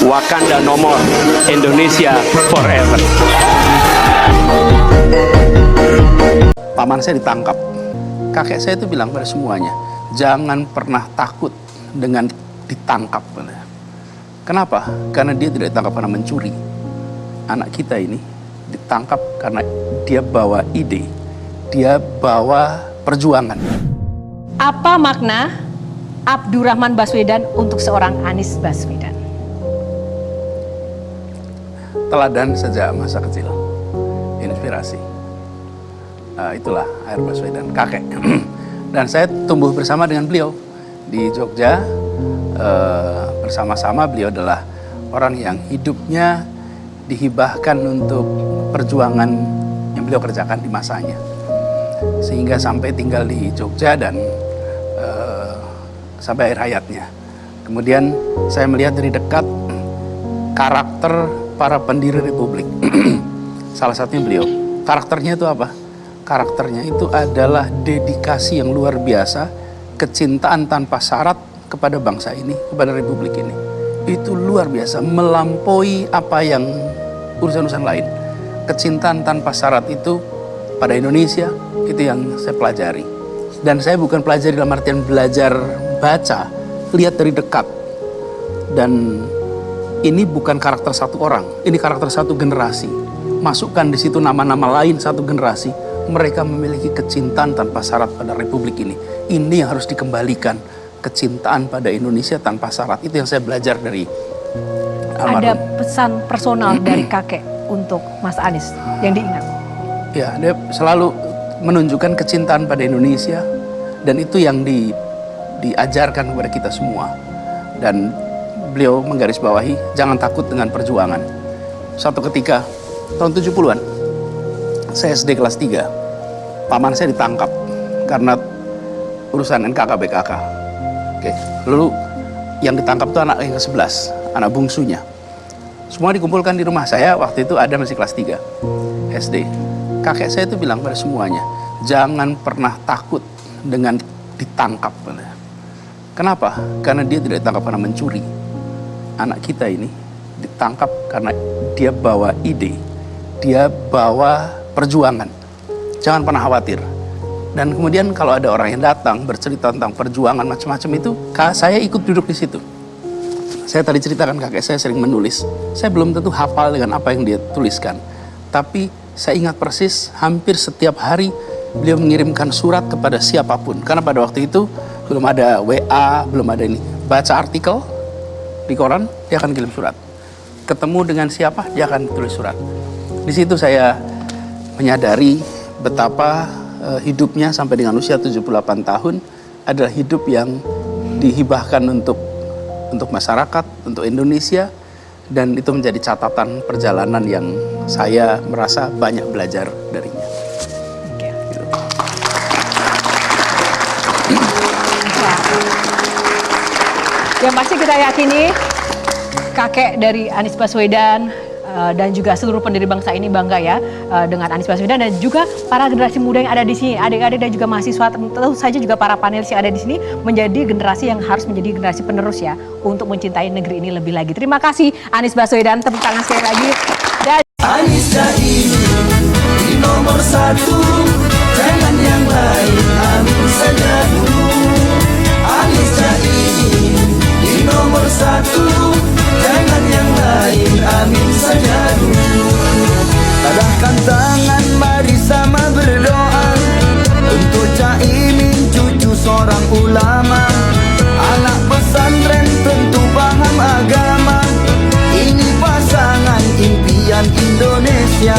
Wakanda no more, Indonesia forever. Paman saya ditangkap. Kakek saya itu bilang pada semuanya, jangan pernah takut dengan ditangkap. Kenapa? Karena dia tidak ditangkap karena mencuri. Anak kita ini ditangkap karena dia bawa ide, dia bawa perjuangan. Apa makna Abdurrahman Baswedan untuk seorang Anies Baswedan? Teladan sejak masa kecil, inspirasi. Itulah Air Baswedan, kakek. Dan saya tumbuh bersama dengan beliau di Jogja. Bersama-sama beliau adalah orang yang hidupnya dihibahkan untuk perjuangan yang beliau kerjakan di masanya, sehingga sampai tinggal di Jogja dan sampai akhir hayatnya. Kemudian saya melihat dari dekat karakter para pendiri Republik. Salah satunya beliau. Karakternya itu apa? Karakternya itu adalah dedikasi yang luar biasa, kecintaan tanpa syarat kepada bangsa ini, kepada Republik ini. Itu luar biasa, melampaui apa yang urusan-urusan lain. Kecintaan tanpa syarat itu pada Indonesia, itu yang saya pelajari. Dan saya bukan pelajari dalam artian belajar baca, lihat dari dekat. Dan ini bukan karakter satu orang, ini karakter satu generasi. Masukkan di situ nama-nama lain satu generasi. Mereka memiliki kecintaan tanpa syarat pada Republik ini. Ini yang harus dikembalikan. Kecintaan pada Indonesia tanpa syarat. Itu yang saya belajar dari almarhum. Ada pesan personal dari kakek untuk Mas Anies yang diingat? Ya, dia selalu menunjukkan kecintaan pada Indonesia. Dan itu yang diajarkan kepada kita semua. Dan beliau menggarisbawahi, jangan takut dengan perjuangan. Suatu ketika, tahun 70-an, saya SD kelas 3, paman saya ditangkap karena urusan NKK BKK. Oke. Lalu yang ditangkap itu anak yang ke-11, anak bungsunya. Semua dikumpulkan di rumah saya, waktu itu ada masih kelas 3 SD. Kakek saya itu bilang pada semuanya, jangan pernah takut dengan ditangkap. Kenapa? Karena dia tidak ditangkap karena mencuri. Anak kita ini ditangkap karena dia bawa ide, dia bawa perjuangan. Jangan pernah khawatir. Dan kemudian kalau ada orang yang datang bercerita tentang perjuangan macam-macam itu, saya ikut duduk di situ. Saya tadi ceritakan kakek saya sering menulis. Saya belum tentu hafal dengan apa yang dia tuliskan. Tapi saya ingat persis hampir setiap hari beliau mengirimkan surat kepada siapapun. Karena pada waktu itu belum ada WA, belum ada ini. Baca artikel di koran, dia akan kirim surat. Ketemu dengan siapa, dia akan tulis surat. Di situ saya menyadari betapa hidupnya sampai dengan usia 78 tahun adalah hidup yang dihibahkan untuk masyarakat, untuk Indonesia, dan itu menjadi catatan perjalanan yang saya merasa banyak belajar darinya. Gitu. Yang pasti kita yakini kakek dari Anies Baswedan dan juga seluruh pendiri bangsa ini bangga ya dengan Anies Baswedan, dan juga para generasi muda yang ada di sini, adik-adik dan juga mahasiswa, tentu saja juga para panelis yang ada di sini menjadi generasi yang harus menjadi generasi penerus ya untuk mencintai negeri ini lebih lagi. Terima kasih Anies Baswedan, tepuk tangan sekali lagi. Dan Anies Caimin di nomor 1, jangan yang lain, amin saja dulu. Anies Caimin di nomor 1, jangan yang lain, amin saja dulu. Tadahkan tangan, mari sama berdoa untuk Caimin, cucu seorang ulama, anak pesantren tentu paham agama. Ini pasangan impian Indonesia.